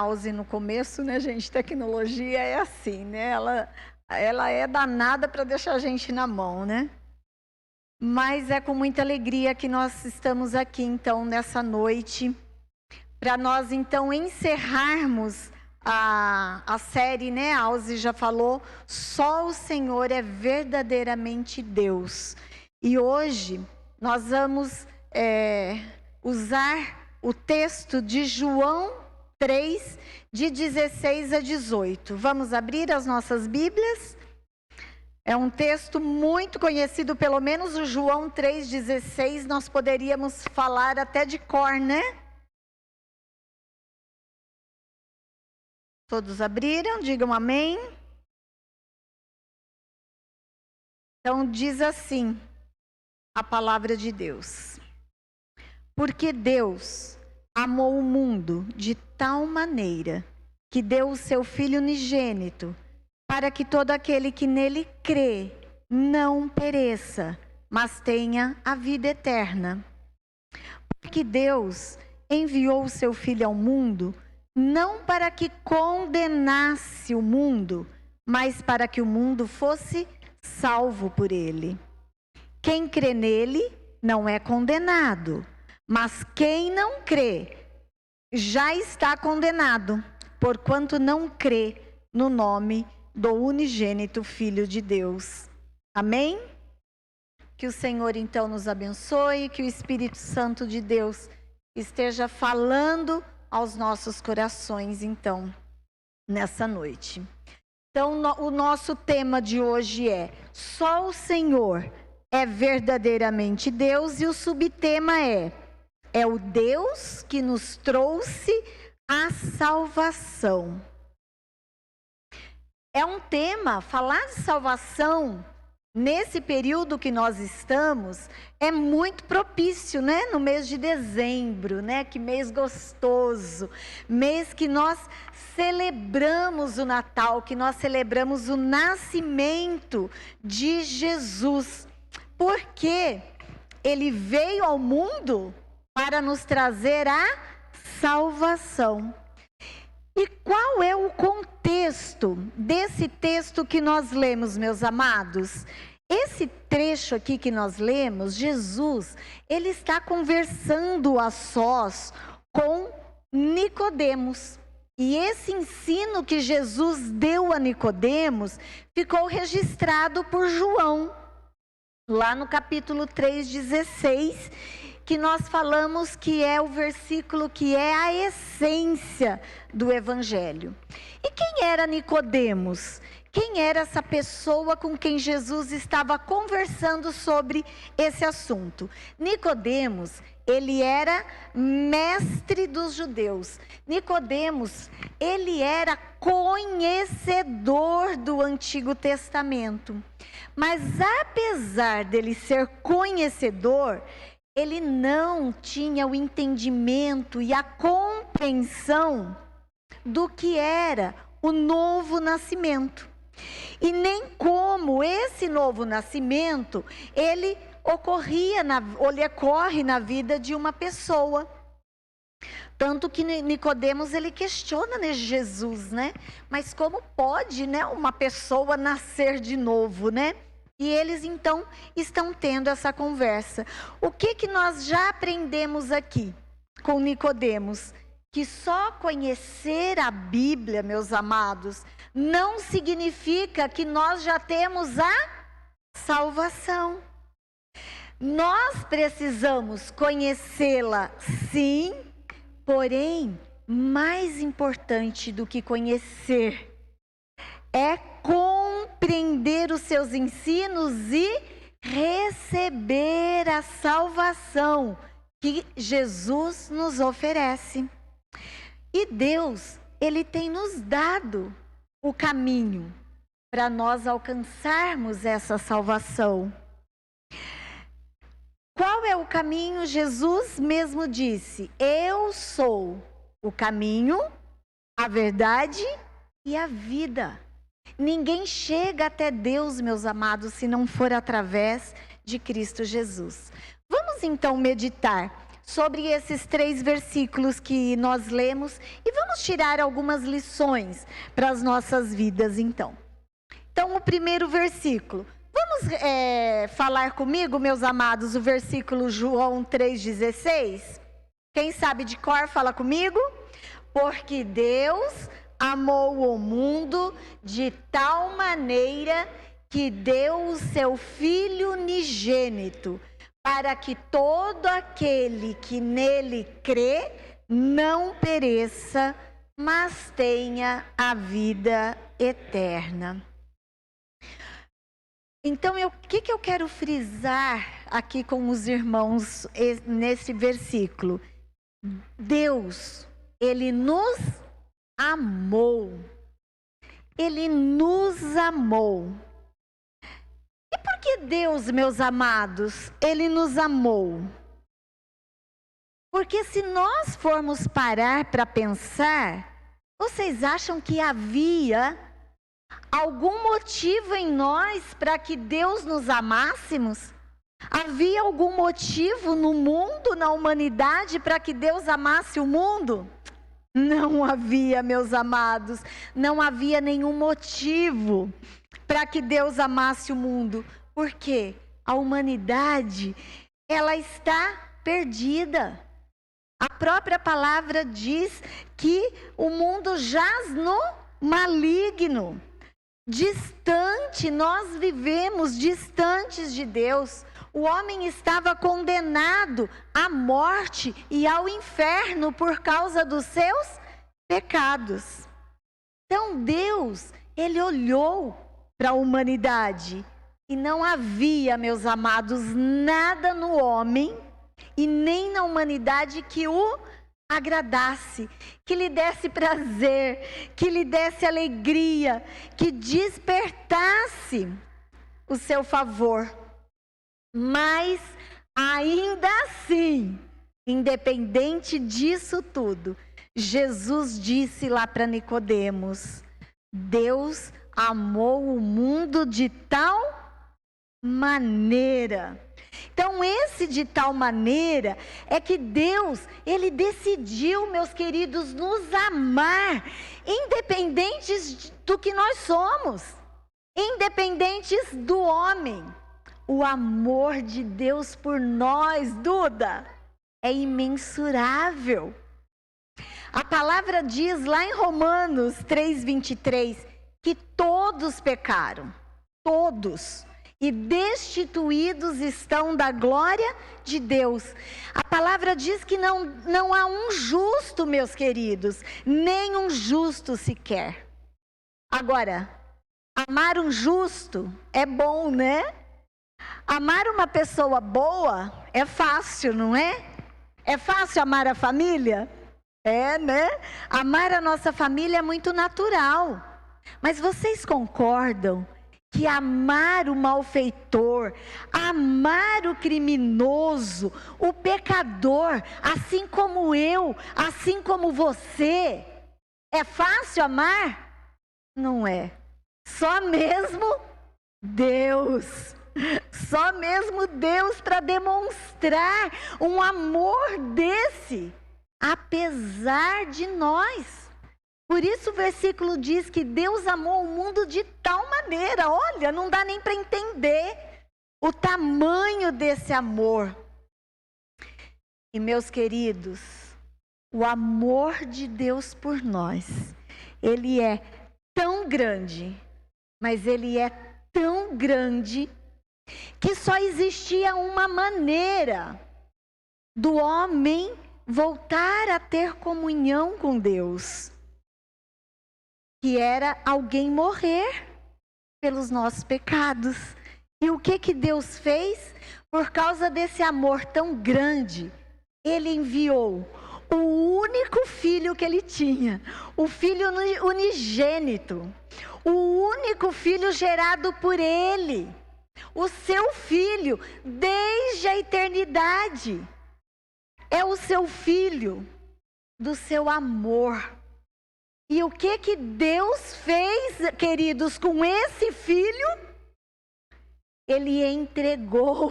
House no começo, né, gente? Tecnologia é assim, né? Ela é danada para deixar a gente na mão, né? Mas é com muita alegria que nós estamos aqui, então, nessa noite, para nós, então, encerrarmos a série, né? A House já falou, só o Senhor é verdadeiramente Deus. E hoje nós vamos usar o texto de João 3, de 16 a 18. Vamos abrir as nossas Bíblias? É um texto muito conhecido, pelo menos o João 3,16, nós poderíamos falar até de cor, né? Todos abriram? Digam amém. Então diz assim a palavra de Deus. Porque Deus amou o mundo de tal maneira que deu o seu Filho unigênito, para que todo aquele que nele crê não pereça, mas tenha a vida eterna. Porque Deus enviou o seu Filho ao mundo, não para que condenasse o mundo, mas para que o mundo fosse salvo por ele. Quem crê nele não é condenado, mas quem não crê já está condenado, porquanto não crê no nome do unigênito Filho de Deus. Amém? Que o Senhor então nos abençoe, que o Espírito Santo de Deus esteja falando aos nossos corações então, nessa noite. Então, o nosso tema de hoje é: só o Senhor é verdadeiramente Deus, e o subtema é o Deus que nos trouxe a salvação. É um tema, falar de salvação, nesse período que nós estamos, é muito propício, né? No mês de dezembro, né? Que mês gostoso, mês que nós celebramos o Natal, que nós celebramos o nascimento de Jesus. Porque ele veio ao mundo para nos trazer a salvação. E qual é o contexto desse texto que nós lemos, meus amados? Esse trecho aqui que nós lemos, Jesus, ele está conversando a sós com Nicodemos. E esse ensino que Jesus deu a Nicodemos ficou registrado por João, lá no capítulo 3,16, que nós falamos que é o versículo que é a essência do Evangelho. E quem era Nicodemos? Quem era essa pessoa com quem Jesus estava conversando sobre esse assunto? Nicodemos, ele era mestre dos judeus. Nicodemos, ele era conhecedor do Antigo Testamento. Mas apesar dele ser conhecedor, ele não tinha o entendimento e a compreensão do que era o novo nascimento. E nem como esse novo nascimento, ele ocorre na vida de uma pessoa. Tanto que Nicodemos, ele questiona, né, Jesus, né? Mas como pode, né, uma pessoa nascer de novo, né? E eles então estão tendo essa conversa. O que nós já aprendemos aqui com Nicodemos? Que só conhecer a Bíblia, meus amados, não significa que nós já temos a salvação. Nós precisamos conhecê-la, sim, porém, mais importante do que conhecer é compreender os seus ensinos e receber a salvação que Jesus nos oferece. E Deus, ele tem nos dado o caminho para nós alcançarmos essa salvação. Qual é o caminho? Jesus mesmo disse: eu sou o caminho, a verdade e a vida. Ninguém chega até Deus, meus amados, se não for através de Cristo Jesus. Vamos então meditar sobre esses 3 versículos que nós lemos e vamos tirar algumas lições para as nossas vidas, então. Então, o primeiro versículo. Vamos falar comigo, meus amados, o versículo João 3,16? Quem sabe de cor, fala comigo. Porque Deus amou o mundo de tal maneira que deu o seu Filho unigênito, para que todo aquele que nele crê não pereça, mas tenha a vida eterna. Então, o que eu quero frisar aqui com os irmãos nesse versículo? Deus, Ele nos amou. Ele nos amou. E por que Deus, meus amados, Ele nos amou? Porque se nós formos parar para pensar, vocês acham que havia algum motivo em nós para que Deus nos amássemos? Havia algum motivo no mundo, na humanidade, para que Deus amasse o mundo? Não havia, meus amados. Não havia nenhum motivo para que Deus amasse o mundo. Por quê? A humanidade, ela está perdida. A própria palavra diz que o mundo jaz no maligno. Distante, nós vivemos distantes de Deus. O homem estava condenado à morte e ao inferno por causa dos seus pecados. Então Deus, Ele olhou para a humanidade e não havia, meus amados, nada no homem e nem na humanidade que o agradasse, que lhe desse prazer, que lhe desse alegria, que despertasse o seu favor. Mas ainda assim, independente disso tudo, Jesus disse lá para Nicodemos: Deus amou o mundo de tal maneira. Então, esse de tal maneira é que Deus, Ele decidiu, meus queridos, nos amar, independentes do que nós somos, independentes do homem. O amor de Deus por nós, Duda, é imensurável. A palavra diz lá em Romanos 3:23 que todos pecaram, todos, e destituídos estão da glória de Deus. A palavra diz que não há um justo, meus queridos, nem um justo sequer. Agora, amar um justo é bom, né? Amar uma pessoa boa é fácil, não é? É fácil amar a família? É, né? Amar a nossa família é muito natural. Mas vocês concordam que amar o malfeitor, amar o criminoso, o pecador, assim como eu, assim como você, é fácil amar? Não é. Só mesmo Deus. Só mesmo Deus para demonstrar um amor desse, apesar de nós. Por isso o versículo diz que Deus amou o mundo de tal maneira, olha, não dá nem para entender o tamanho desse amor. E meus queridos, o amor de Deus por nós, ele é tão grande, mas ele é tão grande que só existia uma maneira do homem voltar a ter comunhão com Deus, que era alguém morrer pelos nossos pecados. E o que Deus fez? Por causa desse amor tão grande, Ele enviou o único filho que Ele tinha, o filho unigênito, o único filho gerado por Ele, o seu filho desde a eternidade. É o seu filho do seu amor. E o que Deus fez, queridos, com esse filho? Ele entregou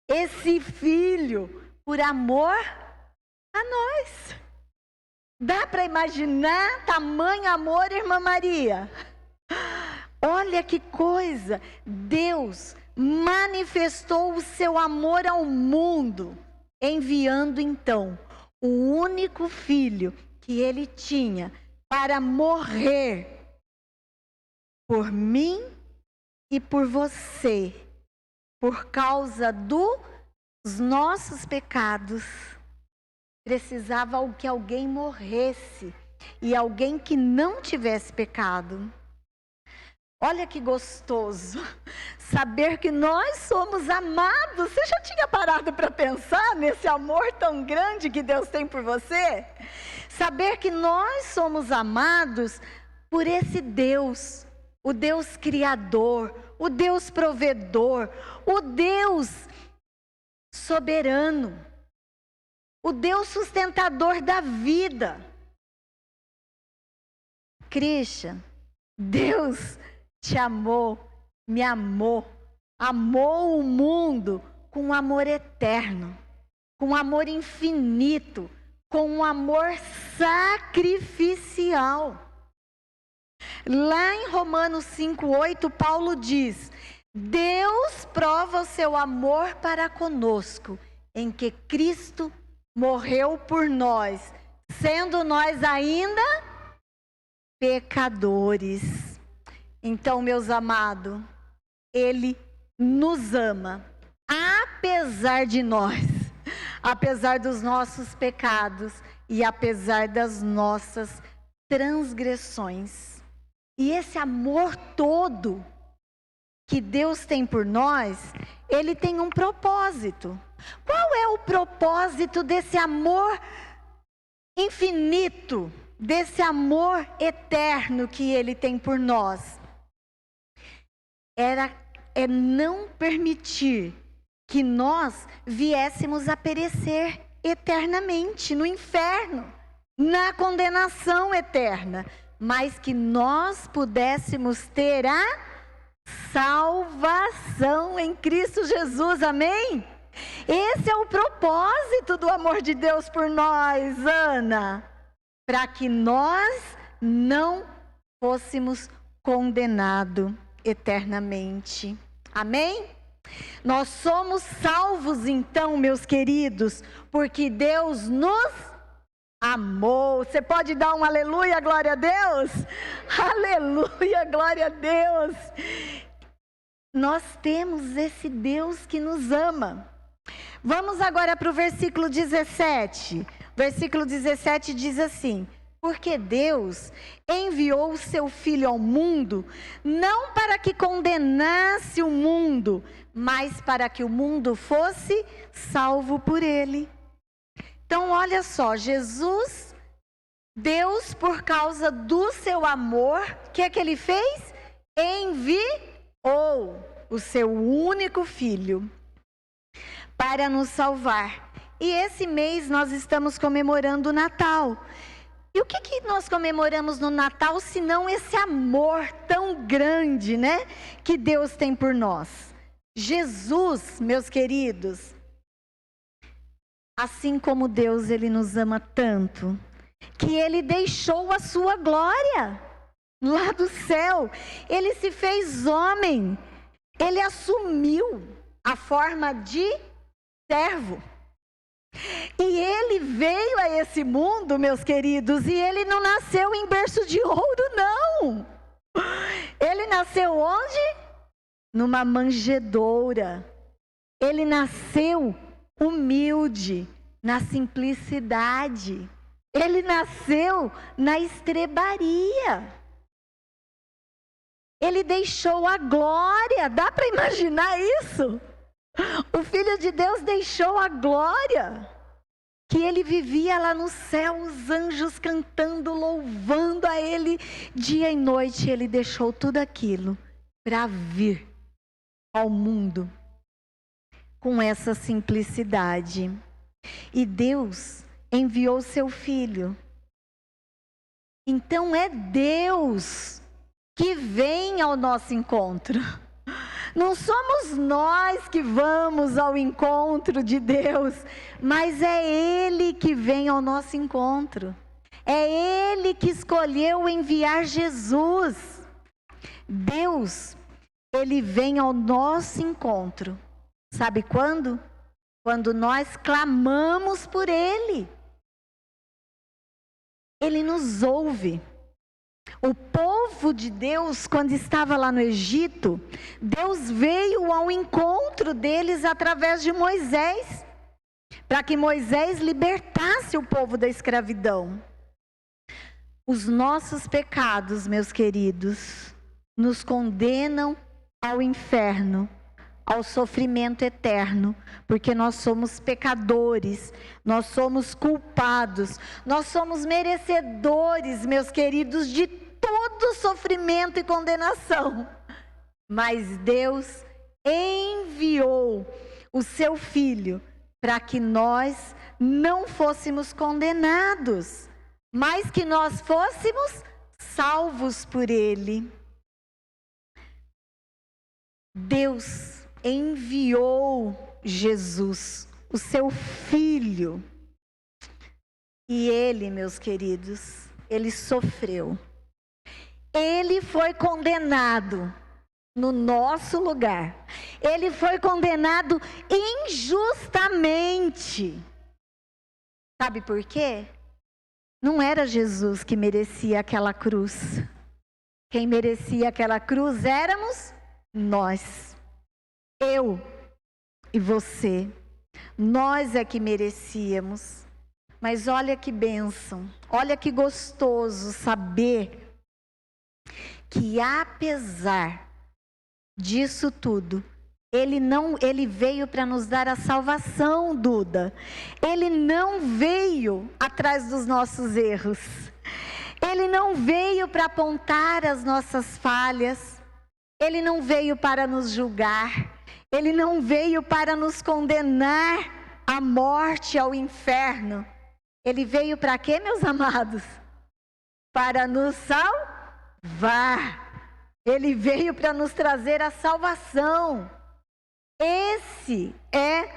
esse filho por amor a nós. Dá para imaginar tamanho amor, irmã Maria? Olha que coisa! Deus manifestou o seu amor ao mundo, enviando então o único filho que ele tinha para morrer por mim e por você, por causa dos nossos pecados. Precisava que alguém morresse, e alguém que não tivesse pecado. Olha que gostoso saber que nós somos amados. Você já tinha parado para pensar nesse amor tão grande que Deus tem por você? Saber que nós somos amados por esse Deus, o Deus criador, o Deus provedor, o Deus soberano, o Deus sustentador da vida. Christian, Deus te amou, me amou, amou o mundo com um amor eterno, com um amor infinito, com um amor sacrificial. Lá em Romanos 5:8, Paulo diz: Deus prova o seu amor para conosco, em que Cristo morreu por nós, sendo nós ainda pecadores. Então, meus amados, Ele nos ama, apesar de nós, apesar dos nossos pecados e apesar das nossas transgressões. E esse amor todo que Deus tem por nós, Ele tem um propósito. Qual é o propósito desse amor infinito, desse amor eterno que Ele tem por nós? É não permitir que nós viéssemos a perecer eternamente no inferno, na condenação eterna, mas que nós pudéssemos ter a salvação em Cristo Jesus, amém? Esse é o propósito do amor de Deus por nós, Ana, para que nós não fôssemos condenados eternamente, amém? Nós somos salvos então, meus queridos, porque Deus nos amou. Você pode dar um aleluia, glória a Deus? Aleluia, glória a Deus. Nós temos esse Deus que nos ama. Vamos agora para o versículo 17. Versículo 17 diz assim: porque Deus enviou o seu Filho ao mundo, não para que condenasse o mundo, mas para que o mundo fosse salvo por ele. Então, olha só, Jesus, Deus, por causa do seu amor, o que é que Ele fez? Enviou o seu único Filho para nos salvar. E esse mês nós estamos comemorando o Natal. E o que nós comemoramos no Natal, se não esse amor tão grande, né, que Deus tem por nós? Jesus, meus queridos, assim como Deus, Ele nos ama tanto, que Ele deixou a sua glória lá do céu. Ele se fez homem, Ele assumiu a forma de servo. E Ele veio a esse mundo, meus queridos, e Ele não nasceu em berço de ouro, não. Ele nasceu onde? Numa manjedoura. Ele nasceu humilde, na simplicidade. Ele nasceu na estrebaria. Ele deixou a glória. Dá para imaginar isso? O Filho de Deus deixou a glória, que Ele vivia lá no céu, os anjos cantando, louvando a Ele dia e noite. Ele deixou tudo aquilo para vir ao mundo com essa simplicidade. E Deus enviou seu Filho. Então é Deus que vem ao nosso encontro. Não somos nós que vamos ao encontro de Deus, mas é Ele que vem ao nosso encontro. É Ele que escolheu enviar Jesus. Deus, Ele vem ao nosso encontro. Sabe quando? Quando nós clamamos por Ele. Ele nos ouve. O povo de Deus, quando estava lá no Egito, Deus veio ao encontro deles através de Moisés, para que Moisés libertasse o povo da escravidão. Os nossos pecados, meus queridos, nos condenam ao inferno, ao sofrimento eterno, porque nós somos pecadores, nós somos culpados, nós somos merecedores, meus queridos, de todo sofrimento e condenação. Mas Deus enviou o seu Filho para que nós não fôssemos condenados, mas que nós fôssemos salvos por Ele. Deus enviou Jesus, o seu Filho, e Ele, meus queridos, Ele sofreu. Ele foi condenado no nosso lugar. Ele foi condenado injustamente. Sabe por quê? Não era Jesus que merecia aquela cruz. Quem merecia aquela cruz éramos nós. Eu e você. Nós é que merecíamos. Mas olha que bênção. Olha que gostoso saber que apesar disso tudo, Ele veio para nos dar a salvação, Duda. Ele não veio atrás dos nossos erros. Ele não veio para apontar as nossas falhas. Ele não veio para nos julgar. Ele não veio para nos condenar à morte, ao inferno. Ele veio para quê, meus amados? Para nos salvar. Ele veio para nos trazer a salvação. Esse é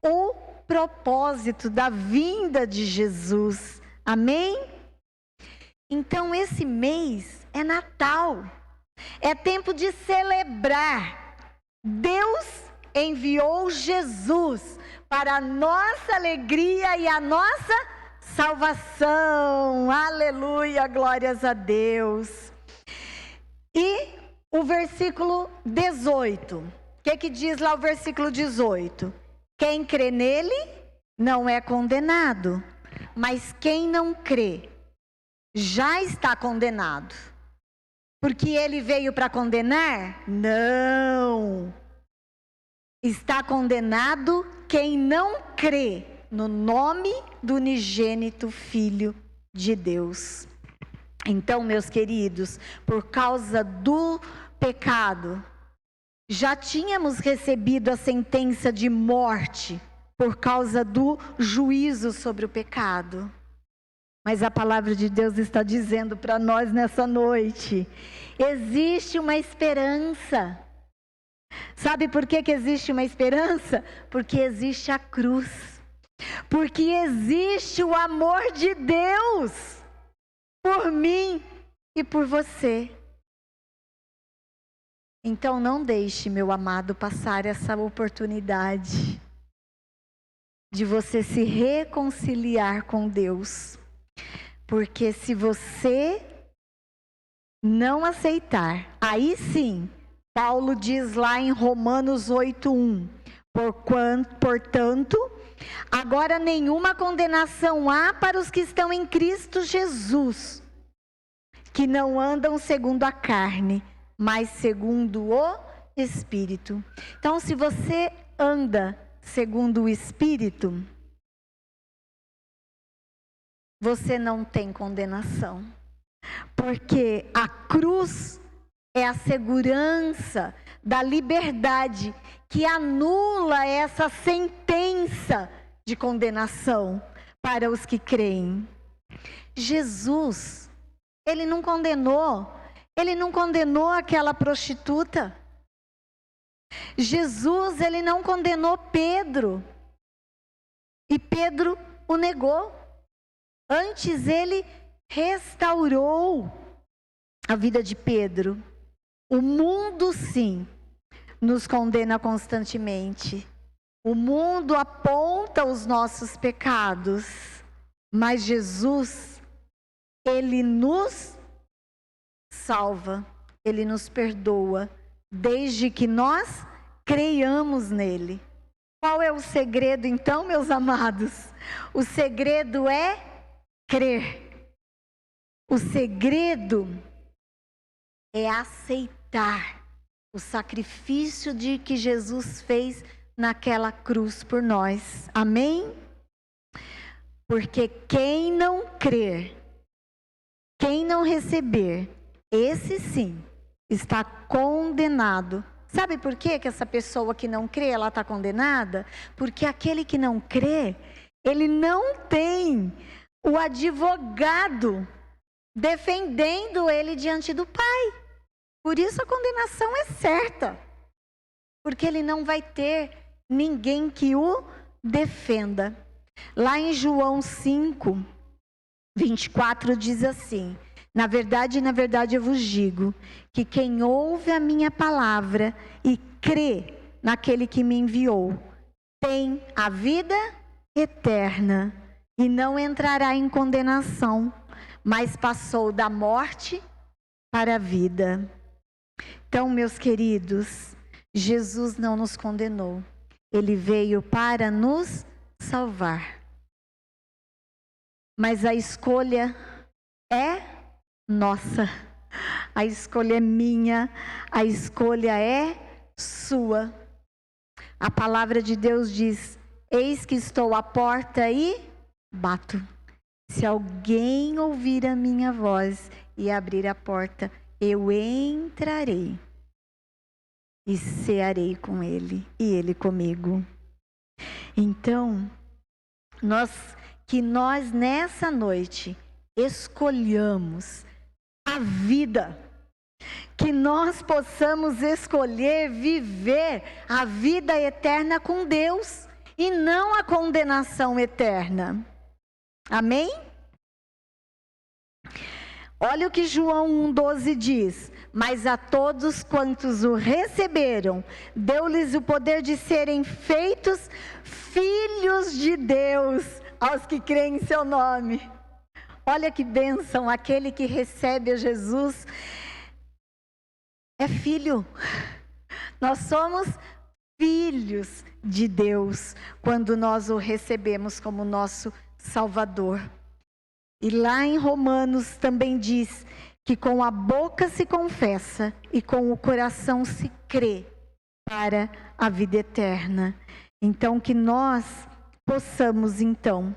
o propósito da vinda de Jesus. Amém? Então esse mês é Natal. É tempo de celebrar. Deus enviou Jesus para a nossa alegria e a nossa salvação. Aleluia, glórias a Deus. E o versículo 18. O que diz lá o versículo 18? Quem crê nele não é condenado, mas quem não crê já está condenado. Porque ele veio para condenar? Não. Está condenado quem não crê no nome do unigênito Filho de Deus. Então, meus queridos, por causa do pecado, já tínhamos recebido a sentença de morte por causa do juízo sobre o pecado. Mas a palavra de Deus está dizendo para nós nessa noite, existe uma esperança. Sabe por que existe uma esperança? Porque existe a cruz. Porque existe o amor de Deus por mim e por você. Então não deixe, meu amado, passar essa oportunidade de você se reconciliar com Deus. Porque se você não aceitar, aí sim, Paulo diz lá em Romanos 8:1, portanto, agora nenhuma condenação há para os que estão em Cristo Jesus, que não andam segundo a carne, mas segundo o Espírito. Então, se você anda segundo o Espírito, você não tem condenação. Porque a cruz é a segurança da liberdade que anula essa sentença de condenação para os que creem. Jesus, ele não condenou aquela prostituta. Jesus, ele não condenou Pedro. E Pedro o negou. Antes ele restaurou a vida de Pedro. O mundo, sim, nos condena constantemente. O mundo aponta os nossos pecados. Mas Jesus, ele nos salva, ele nos perdoa, desde que nós creiamos nele. Qual é o segredo então, meus amados? O segredo é crer. O segredo é aceitar o sacrifício de que Jesus fez naquela cruz por nós. Amém? Porque quem não crer, quem não receber, esse sim está condenado. Sabe por quê que essa pessoa que não crê, ela está condenada? Porque aquele que não crê, ele não tem o advogado defendendo ele diante do Pai. Por isso a condenação é certa. Porque ele não vai ter ninguém que o defenda. Lá em João 5, 24 diz assim: na verdade, eu vos digo, que quem ouve a minha palavra e crê naquele que me enviou, tem a vida eterna e não entrará em condenação, mas passou da morte para a vida. Então, meus queridos, Jesus não nos condenou. Ele veio para nos salvar. Mas a escolha é nossa, a escolha é minha, a escolha é sua. A palavra de Deus diz: eis que estou à porta e bato. Se alguém ouvir a minha voz e abrir a porta, eu entrarei e cearei com ele e ele comigo. Então, que nós nessa noite escolhamos a vida, que nós possamos escolher viver a vida eterna com Deus e não a condenação eterna. Amém? Olha o que João 1,12 diz: mas a todos quantos o receberam, deu-lhes o poder de serem feitos filhos de Deus, aos que creem em seu nome. Olha que bênção, aquele que recebe a Jesus é filho. Nós somos filhos de Deus quando nós o recebemos como nosso Salvador. E lá em Romanos também diz que com a boca se confessa e com o coração se crê para a vida eterna. Então que nós possamos então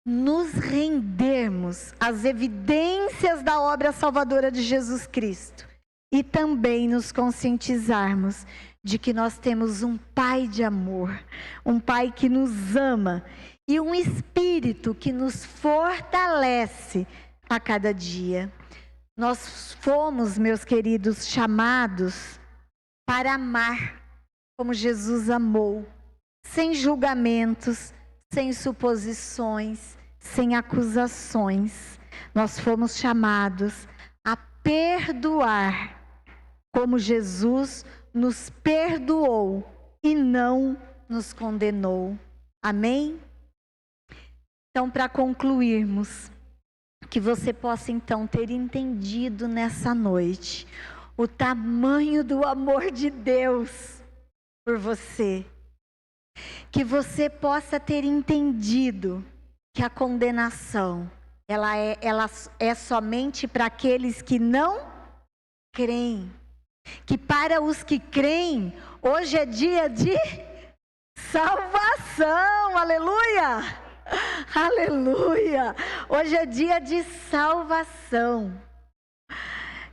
nos rendermos às evidências da obra salvadora de Jesus Cristo e também nos conscientizarmos de que nós temos um Pai de amor, um Pai que nos ama e um Espírito que nos fortalece a cada dia. Nós fomos, meus queridos, chamados para amar como Jesus amou, sem julgamentos, sem suposições, sem acusações. Nós fomos chamados a perdoar como Jesus nos perdoou e não nos condenou. Amém? Então, para concluirmos, que você possa então ter entendido nessa noite o tamanho do amor de Deus por você. Que você possa ter entendido que a condenação, ela é somente para aqueles que não creem. Que para os que creem, hoje é dia de salvação, aleluia! Aleluia! Hoje é dia de salvação.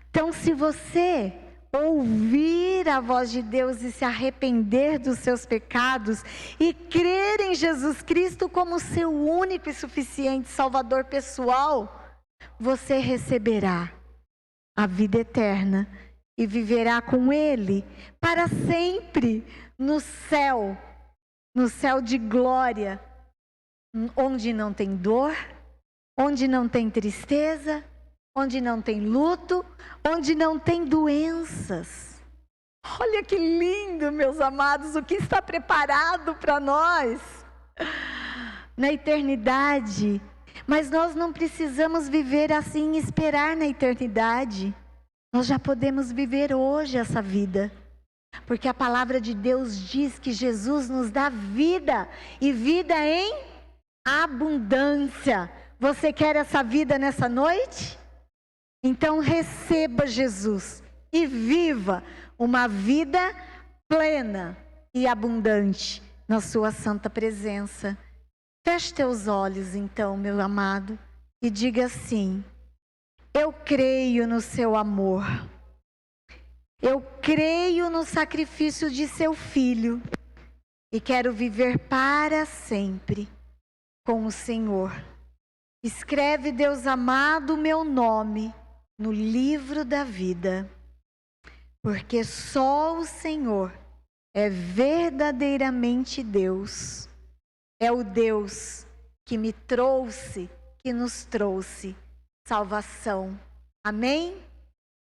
Então, se você ouvir a voz de Deus e se arrepender dos seus pecados e crer em Jesus Cristo como seu único e suficiente Salvador pessoal, você receberá a vida eterna e viverá com Ele para sempre no céu de glória, onde não tem dor, onde não tem tristeza, onde não tem luto, onde não tem doenças. Olha que lindo, meus amados, o que está preparado para nós na eternidade. Mas nós não precisamos viver assim e esperar na eternidade. Nós já podemos viver hoje essa vida. Porque a palavra de Deus diz que Jesus nos dá vida, e vida em abundância. Você quer essa vida nessa noite? Então receba Jesus e viva uma vida plena e abundante na sua santa presença. Feche teus olhos então, meu amado, e diga assim: eu creio no seu amor. Eu creio no sacrifício de seu Filho e quero viver para sempre com o Senhor. Escreve, Deus amado, o meu nome no livro da vida, porque só o Senhor é verdadeiramente Deus. É o Deus que me trouxe, que nos trouxe salvação. Amém?